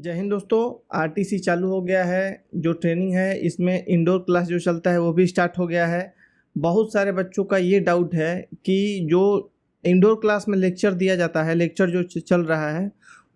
जय हिंद दोस्तों। आरटीसी चालू हो गया है। जो ट्रेनिंग है इसमें इंडोर क्लास जो चलता है वो भी स्टार्ट हो गया है। बहुत सारे बच्चों का ये डाउट है कि जो इंडोर क्लास में लेक्चर दिया जाता है, लेक्चर जो चल रहा है,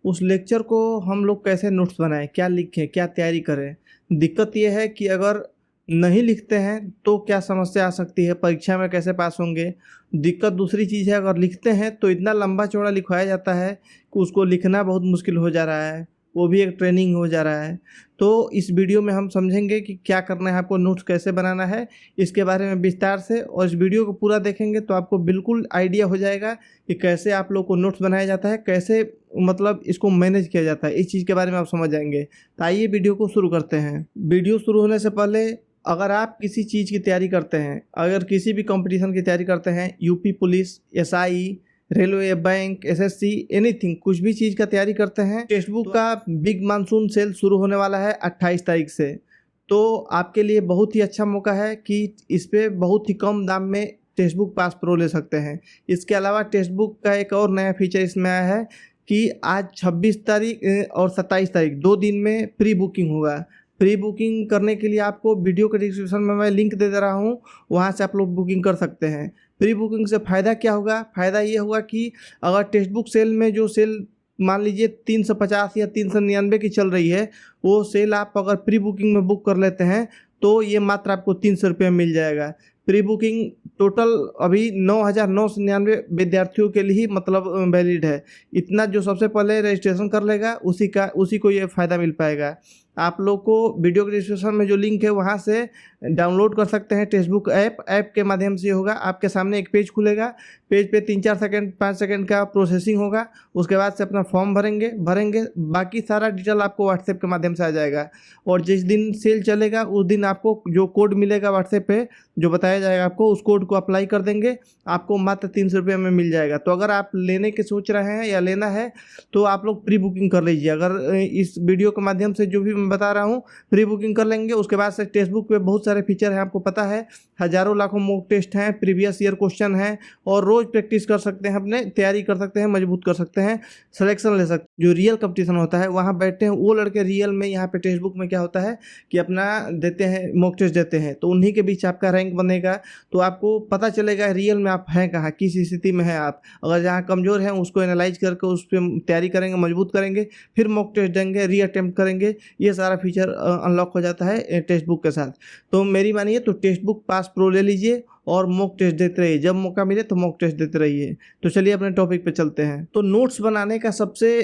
उस लेक्चर को हम लोग कैसे नोट्स बनाएं, क्या लिखें, क्या तैयारी करें। दिक्कत ये है कि अगर नहीं लिखते हैं तो क्या समस्या आ सकती है, परीक्षा में कैसे पास होंगे। दिक्कत दूसरी चीज़ है, अगर लिखते हैं तो इतना लंबा चौड़ा लिखवाया जाता है कि उसको लिखना बहुत मुश्किल हो जा रहा है, वो भी एक ट्रेनिंग हो जा रहा है। तो इस वीडियो में हम समझेंगे कि क्या करना है, आपको नोट्स कैसे बनाना है, इसके बारे में विस्तार से। और इस वीडियो को पूरा देखेंगे तो आपको बिल्कुल आइडिया हो जाएगा कि कैसे आप लोग को नोट्स बनाया जाता है, कैसे मतलब इसको मैनेज किया जाता है, इस चीज़ के बारे में आप समझ जाएंगे। तो आइए वीडियो को शुरू करते हैं। वीडियो शुरू होने से पहले, अगर आप किसी चीज़ की तैयारी करते हैं, अगर किसी भी कंपटीशन की तैयारी करते हैं, UP police, SI, railway, bank, SSC, anything, कुछ भी चीज़ का तैयारी करते हैं, टेक्स्ट बुक का बिग मानसून सेल शुरू होने वाला है 28 तारीख से। तो आपके लिए बहुत ही अच्छा मौका है कि इस पर बहुत ही कम दाम में टेक्स्ट बुक पास प्रो ले सकते हैं। इसके अलावा टेक्स्ट बुक का एक और नया फीचर इसमें आया है कि आज 26 तारीख और 27 तारीख 2 दिन में प्री बुकिंग होगा। प्री बुकिंग करने के लिए आपको वीडियो के डिस्क्रिप्शन में मैं लिंक दे रहा हूँ, वहाँ से आप लोग बुकिंग कर सकते हैं। प्री बुकिंग से फ़ायदा क्या होगा? फ़ायदा ये होगा कि अगर टेक्स्ट बुक सेल में जो सेल मान लीजिए 350 या 399 की चल रही है, वो सेल आप अगर प्री बुकिंग में बुक कर लेते हैं तो ये मात्र आपको 300 रुपये में मिल जाएगा। प्री बुकिंग टोटल अभी 9,999 विद्यार्थियों के लिए ही मतलब वैलिड है। इतना जो सबसे पहले रजिस्ट्रेशन कर लेगा उसी को ये फ़ायदा मिल पाएगा। आप लोग को वीडियो के डिस्क्रिप्शन में जो लिंक है वहाँ से डाउनलोड कर सकते हैं टेक्स्ट बुक ऐप के माध्यम से। होगा आपके सामने एक पेज खुलेगा, पेज पे 3-4 सेकंड 5 सेकंड का प्रोसेसिंग होगा, उसके बाद से अपना फॉर्म भरेंगे बाकी सारा डिटेल आपको व्हाट्सएप के माध्यम से आ जाएगा। और जिस दिन सेल चलेगा उस दिन आपको जो कोड मिलेगा व्हाट्सएप पे जो बताया जाएगा आपको, उस कोड को अप्लाई कर देंगे, आपको मात्र 300 रुपये में मिल जाएगा। तो अगर आप लेने के सोच रहे हैं या लेना है तो आप लोग प्री बुकिंग कर लीजिए। अगर इस वीडियो के माध्यम से जो भी मैं बता रहा हूँ प्री बुकिंग कर लेंगे, उसके बाद से टेक्स्ट बुक पे बहुत सारे फीचर हैं, आपको पता है, हजारों लाखों मॉक टेस्ट हैं, प्रीवियस ईयर क्वेश्चन हैं, और रोज़ प्रैक्टिस कर सकते हैं, अपने तैयारी कर सकते हैं, मजबूत कर सकते हैं, सिलेक्शन ले सकते हैं। जो रियल कंपटीशन होता है वहाँ बैठते हैं वो लड़के रियल में। यहाँ पे टेक्स्ट बुक में क्या होता है कि अपना देते हैं, मॉक टेस्ट देते हैं, तो उन्हीं के बीच आपका रैंक बनेगा। तो आपको पता चलेगा रियल में आप हैं कहाँ, किस स्थिति में हैं आप। अगर जहाँ कमज़ोर हैं उसको एनालाइज करके उस पर तैयारी करेंगे, मजबूत करेंगे, फिर मॉक टेस्ट देंगे, री अटेम्प्ट करेंगे, ये सारा फीचर अनलॉक हो जाता है टेक्स्ट बुक के साथ। तो मेरी मानिए तो टेक्स्ट बुक पास प्रो ले लीजिए और मॉक टेस्ट देते रहिए, जब मौका मिले तो मॉक टेस्ट देते रहिए। तो चलिए अपने टॉपिक पे चलते हैं। तो नोट्स बनाने का सबसे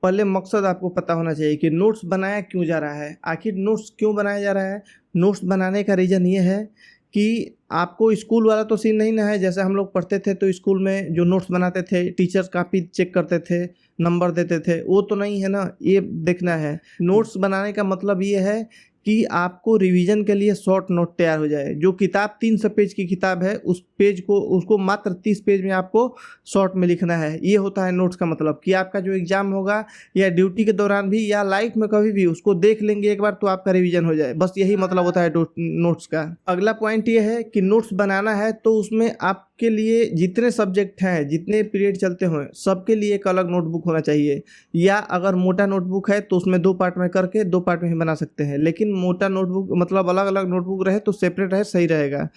पहले मकसद आपको पता होना चाहिए कि नोट्स बनाया क्यों जा रहा है, आखिर नोट्स क्यों बनाया जा रहा है। नोट्स बनाने का रीज़न ये है कि आपको स्कूल वाला तो सीन नहीं ना है, जैसे हम लोग पढ़ते थे तो स्कूल में जो नोट्स बनाते थे टीचर्स काफ़ी चेक करते थे, नंबर देते थे, वो तो नहीं है ना। ये देखना है, नोट्स बनाने का मतलब ये है कि आपको रिवीजन के लिए शॉर्ट नोट तैयार हो जाए। जो किताब 300 पेज की किताब है उस पेज को उसको मात्र 30 पेज में आपको शॉर्ट में लिखना है। ये होता है नोट्स का मतलब, कि आपका जो एग्जाम होगा या ड्यूटी के दौरान भी या लाइफ में कभी भी उसको देख लेंगे एक बार तो आपका रिवीजन हो जाए, बस यही मतलब होता है नोट्स का। अगला पॉइंट ये है कि नोट्स बनाना है तो उसमें आपके लिए जितने सब्जेक्ट हैं, जितने पीरियड चलते हों, सबके लिए एक अलग नोटबुक होना चाहिए। या अगर मोटा नोटबुक है तो उसमें 2 पार्ट में करके 2 पार्ट में ही बना सकते हैं, लेकिन मोटा नोटबुक मतलब अलग अलग नोटबुक रहे तो सेपरेट रहे, सही रहेगा।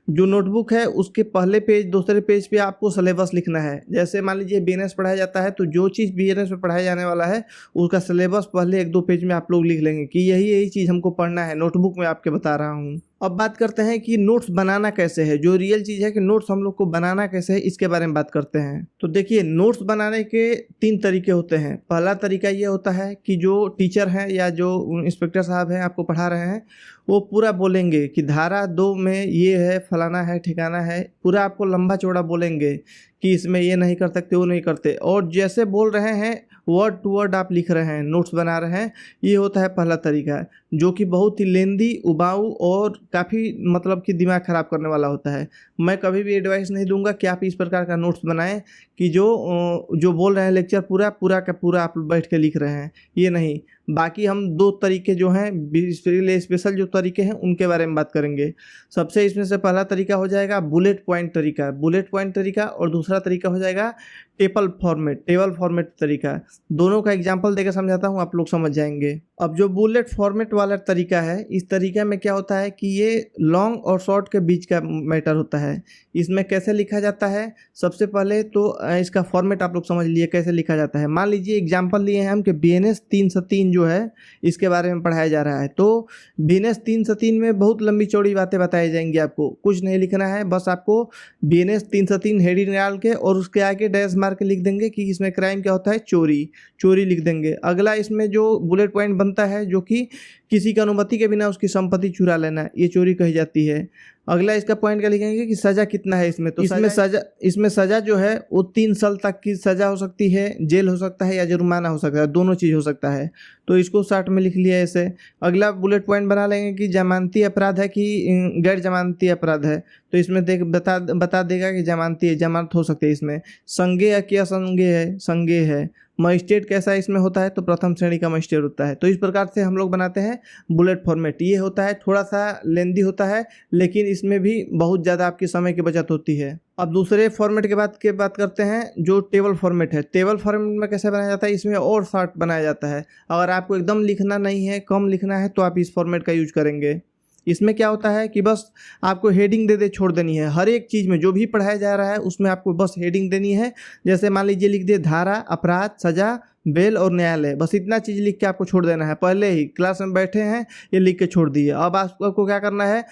जो नोटबुक है उसके पहले पेज दूसरे पेज पे आपको सिलेबस लिखना है। जैसे मान लीजिए बीएनएस पढ़ाया जाता है तो जो चीज़ बीएनएस में पढ़ाया जाने वाला है उसका सिलेबस पहले 1-2 पेज में आप लोग लिख लेंगे कि यही चीज़ हमको पढ़ना है, नोटबुक में आपके बता रहा हूँ। अब बात करते हैं कि नोट्स बनाना कैसे है। जो रियल चीज़ है कि नोट्स हम लोग को बनाना कैसे है, इसके बारे में बात करते हैं। तो देखिए, नोट्स बनाने के 3 तरीके होते हैं। पहला तरीका ये होता है कि जो टीचर हैं या जो इंस्पेक्टर साहब हैं आपको पढ़ा रहे हैं वो पूरा बोलेंगे कि धारा 2 में ये है, फलाना है, ठिकाना है, पूरा आपको लंबा चौड़ा बोलेंगे कि इसमें ये नहीं कर सकते, वो नहीं करते, और जैसे बोल रहे हैं वर्ड टू वर्ड आप लिख रहे हैं, नोट्स बना रहे हैं। ये होता है पहला तरीका, जो कि बहुत ही लेंदी, उबाऊ और काफ़ी मतलब कि दिमाग ख़राब करने वाला होता है। मैं कभी भी एडवाइस नहीं दूंगा कि आप इस प्रकार का नोट्स बनाएं कि जो बोल रहे हैं लेक्चर पूरा का पूरा आप बैठ के लिख रहे हैं, ये नहीं। बाकी हम 2 तरीके जो हैं इसके लिए स्पेशल जो तरीके हैं उनके बारे में बात करेंगे। सबसे इसमें से पहला तरीका हो जाएगा बुलेट पॉइंट तरीका और दूसरा तरीका हो जाएगा टेबल फॉर्मेट तरीका। दोनों का एग्जांपल देकर समझाता हूँ, आप लोग समझ जाएंगे। अब जो बुलेट फॉर्मेट वाला तरीका है, इस तरीके में क्या होता है कि ये लॉन्ग और शॉर्ट के बीच का मैटर होता है। इसमें कैसे लिखा जाता है, सबसे पहले तो इसका फॉर्मेट आप लोग समझ लिए कैसे लिखा जाता है। मान लीजिए एग्जांपल लिए हैं हम कि BNS 303 जो है इसके बारे में पढ़ाया जा रहा है। तो BNS 303 में बहुत लंबी चौड़ी बातें बताई जाएंगी, आपको कुछ नहीं लिखना है, बस आपको BNS 303 हेडिंग डाल के और उसके आगे डैश मार के लिख देंगे कि इसमें क्राइम क्या होता है, चोरी लिख देंगे। अगला इसमें जो बुलेट पॉइंट बनता है जो कि किसी की अनुमति के बिना उसकी संपत्ति चुरा लेना, ये चोरी कही जाती है। अगला इसका पॉइंट क्या लिखेंगे कि सजा कितना है इसमें, तो इसमें सजा जो है वो 3 साल तक की सजा हो सकती है, जेल हो सकता है या जुर्माना हो सकता है, दोनों चीज़ हो सकता है। तो इसको शॉर्ट में लिख लिया ऐसे। अगला बुलेट पॉइंट बना लेंगे कि जमानती अपराध है कि गैर जमानती अपराध है, तो इसमें बता देगा कि जमानत हो सकती है इसमें। संज्ञेय है कि असंज्ञेय है, संज्ञेय है। मजिस्ट्रेट कैसा इसमें होता है, तो प्रथम श्रेणी का मजिस्ट्रेट होता है। तो इस प्रकार से हम लोग बनाते हैं बुलेट फॉर्मेट। ये होता है थोड़ा सा लेंदी होता है, लेकिन इसमें भी बहुत ज़्यादा आपकी समय की बचत होती है। अब दूसरे फॉर्मेट के बात करते हैं जो टेबल फॉर्मेट है। टेबल फॉर्मेट में कैसे बनाया जाता है, इसमें और शॉर्ट बनाया जाता है। अगर आपको एकदम लिखना नहीं है, कम लिखना है, तो आप इस फॉर्मेट का यूज करेंगे। इसमें क्या होता है कि बस आपको हेडिंग दे छोड़ देनी है। हर एक चीज़ में जो भी पढ़ाया जा रहा है उसमें आपको बस हेडिंग देनी है। जैसे मान लीजिए लिख दिए धारा, अपराध, सजा, बेल और न्यायालय, बस इतना चीज़ लिख के आपको छोड़ देना है। पहले ही क्लास में बैठे हैं, ये लिख के छोड़ दिए। अब आपको क्या करना है,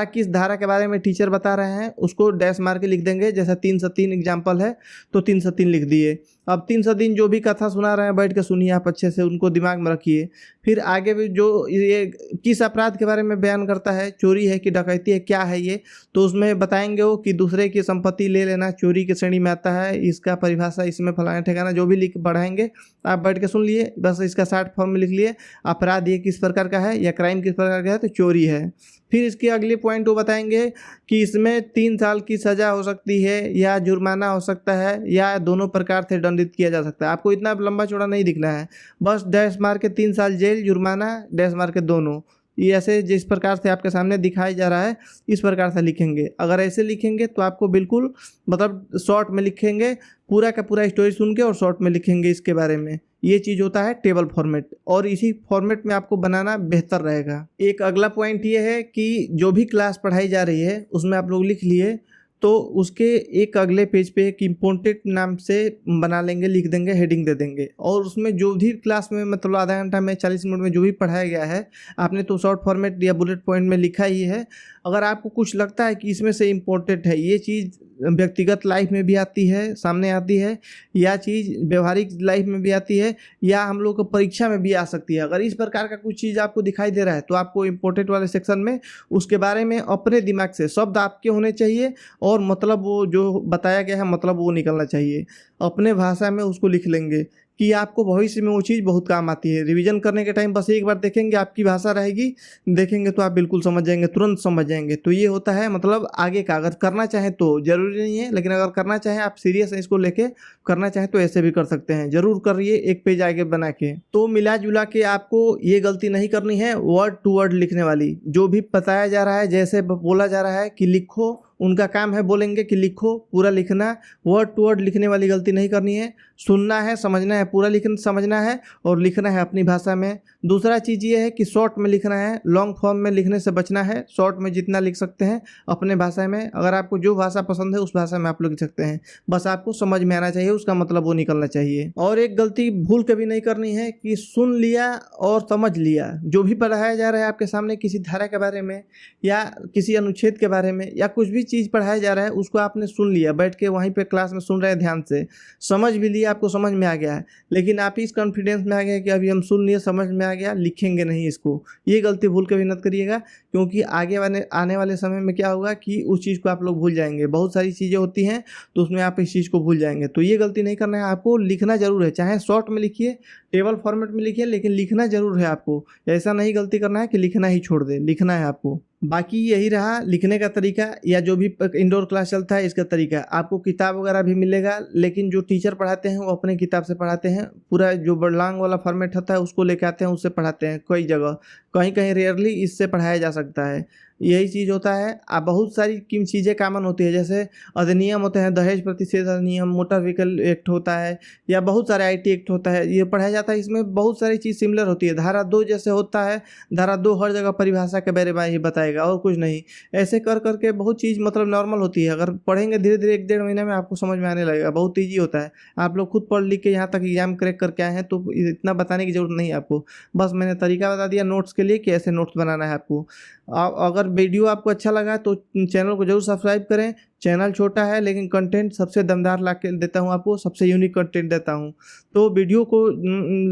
किस धारा के बारे में टीचर बता रहे हैं उसको डैश मार के लिख देंगे। जैसे 303 एग्जाम्पल है तो 303 लिख दिए। अब 303 जो भी कथा सुना रहे हैं बैठ के सुनिए आप अच्छे से, उनको दिमाग में रखिए। फिर आगे भी जो ये किस अपराध के बारे में बयान करता है, चोरी है कि डकैती है, क्या है ये, तो उसमें बताएंगे वो कि दूसरे की संपत्ति ले लेना चोरी की श्रेणी में आता है। इसका परिभाषा इसमें फलाना ठिकाना जो भी लिख पढ़ाएंगे आप बैठ के सुन लिए, बस इसका शॉर्ट फॉर्म में लिख लिए। अपराध ये किस प्रकार का है या क्राइम किस प्रकार का है, तो चोरी है। फिर इसके अगले पॉइंट वो बताएंगे कि इसमें 3 साल की सज़ा हो सकती है या जुर्माना हो सकता है या दोनों प्रकार से दंडित किया जा सकता है। आपको इतना लंबा चौड़ा नहीं दिखना है, बस डैश मार के 3 साल जेल, जुर्माना, डैश मार के दोनों। ये ऐसे जिस प्रकार से आपके सामने दिखाया जा रहा है इस प्रकार से लिखेंगे। अगर ऐसे लिखेंगे तो आपको बिल्कुल मतलब शॉर्ट में लिखेंगे, पूरा का पूरा स्टोरी सुन के और शॉर्ट में लिखेंगे इसके बारे में। ये चीज़ होता है टेबल फॉर्मेट, और इसी फॉर्मेट में आपको बनाना बेहतर रहेगा। एक अगला पॉइंट ये है कि जो भी क्लास पढ़ाई जा रही है उसमें आप लोग लिख लिए, तो उसके एक अगले पेज पे एक इम्पोर्टेंट नाम से बना लेंगे, लिख देंगे, हेडिंग दे देंगे। और उसमें जो भी क्लास में मतलब आधा घंटा में 40 मिनट में जो भी पढ़ाया गया है आपने तो शॉर्ट फॉर्मेट या बुलेट पॉइंट में लिखा ही है। अगर आपको कुछ लगता है कि इसमें से इम्पोर्टेंट है, ये चीज़ व्यक्तिगत लाइफ में भी आती है, सामने आती है, या चीज़ व्यवहारिक लाइफ में भी आती है, या हम लोग को परीक्षा में भी आ सकती है, अगर इस प्रकार का कुछ चीज़ आपको दिखाई दे रहा है तो आपको इम्पोर्टेंट वाले सेक्शन में उसके बारे में अपने दिमाग से शब्द आपके होने चाहिए और मतलब वो जो बताया गया है मतलब वो निकलना चाहिए। अपने भाषा में उसको लिख लेंगे कि आपको भविष्य में वो चीज़ बहुत काम आती है। रिवीजन करने के टाइम बस एक बार देखेंगे, आपकी भाषा रहेगी, देखेंगे तो आप बिल्कुल समझ जाएंगे, तुरंत समझ जाएंगे। तो ये होता है मतलब आगे का, अगर करना चाहें तो ज़रूरी नहीं है, लेकिन अगर करना चाहें आप सीरियस हैं इसको लेके करना चाहें तो ऐसे भी कर सकते हैं। ज़रूर करिए एक पेज आगे बना के। तो मिला जुला के आपको ये गलती नहीं करनी है वर्ड टू वर्ड लिखने वाली। जो भी बताया जा रहा है, जैसे बोला जा रहा है कि लिखो, उनका काम है बोलेंगे कि लिखो, पूरा लिखना, वर्ड टू वर्ड लिखने वाली गलती नहीं करनी है। सुनना है, समझना है, पूरा समझना है और लिखना है अपनी भाषा में। दूसरा चीज़ ये है कि शॉर्ट में लिखना है, लॉन्ग फॉर्म में लिखने से बचना है। शॉर्ट में जितना लिख सकते हैं अपने भाषा में, अगर आपको जो भाषा पसंद है उस भाषा में आप लिख सकते हैं, बस आपको समझ में आना चाहिए, उसका मतलब वो निकलना चाहिए। और एक गलती भूल कभी नहीं करनी है कि सुन लिया और समझ लिया। जो भी पढ़ाया जा रहा है आपके सामने किसी धारा के बारे में या किसी अनुच्छेद के बारे में या कुछ भी चीज़ पढ़ाया जा रहा है उसको आपने सुन लिया, बैठ के वहीं पे क्लास में सुन रहे हैं ध्यान से, समझ भी लिया, आपको समझ में आ गया है, लेकिन आप इस कॉन्फिडेंस में आ गए कि अभी हम सुन लिए, समझ में आ गया, लिखेंगे नहीं इसको। ये गलती भूल कभी मत करिएगा, क्योंकि आगे आने वाले समय में क्या होगा कि उस चीज़ को आप लोग भूल जाएंगे। बहुत सारी चीज़ें होती हैं तो उसमें आप इस चीज़ को भूल जाएंगे, तो ये गलती नहीं करना है आपको। लिखना जरूर है, चाहे शॉर्ट में लिखिए, टेबल फॉर्मेट में लिखिए, लेकिन लिखना ज़रूर है आपको। ऐसा नहीं गलती करना है कि लिखना ही छोड़ दें, लिखना है आपको। बाकी यही रहा लिखने का तरीका या जो भी इंडोर क्लास चलता है इसका तरीका। आपको किताब वगैरह भी मिलेगा, लेकिन जो टीचर पढ़ाते हैं वो अपने किताब से पढ़ाते हैं। पूरा जो लॉन्ग वाला फॉर्मेट होता है उसको लेके आते हैं, उससे पढ़ाते हैं। कई जगह कहीं कहीं रेयरली इससे पढ़ाया जा सकता है। यही चीज़ होता है। बहुत सारी चीज़ें कॉमन होती है, जैसे अधिनियम होते हैं, दहेज प्रतिषेध अधिनियम, मोटर व्हीकल एक्ट होता है, या बहुत सारे IT एक्ट होता है, ये पढ़ाया जाता है। इसमें बहुत सारी चीज़ सिमिलर होती है। धारा 2 जैसे होता है, धारा 2 हर जगह परिभाषा के बारे में ही बताएगा और कुछ नहीं। ऐसे कर करके बहुत चीज़ मतलब नॉर्मल होती है। अगर पढ़ेंगे धीरे धीरे 1 डेढ़ महीने में आपको समझ में आने लगेगा। बहुत ईजी होता है। आप लोग खुद पढ़ लिख के यहाँ तक एग्जाम क्रैक करके आए हैं, तो इतना बताने की ज़रूरत नहीं है आपको। बस मैंने तरीका बता दिया नोट्स के लिए कि ऐसे नोट्स बनाना है आपको। अगर वीडियो आपको अच्छा लगा तो चैनल को जरूर सब्सक्राइब करें। चैनल छोटा है लेकिन कंटेंट सबसे दमदार ला के देता हूँ आपको, सबसे यूनिक कंटेंट देता हूँ। तो वीडियो को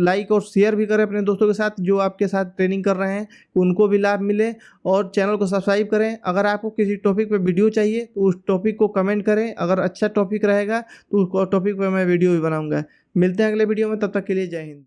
लाइक और शेयर भी करें अपने दोस्तों के साथ जो आपके साथ ट्रेनिंग कर रहे हैं, उनको भी लाभ मिले। और चैनल को सब्सक्राइब करें। अगर आपको किसी टॉपिक पे वीडियो चाहिए तो उस टॉपिक को कमेंट करें। अगर अच्छा टॉपिक रहेगा तो उस टॉपिक पर मैं वीडियो भी बनाऊँगा। मिलते हैं अगले वीडियो में, तब तक के लिए जय हिंद।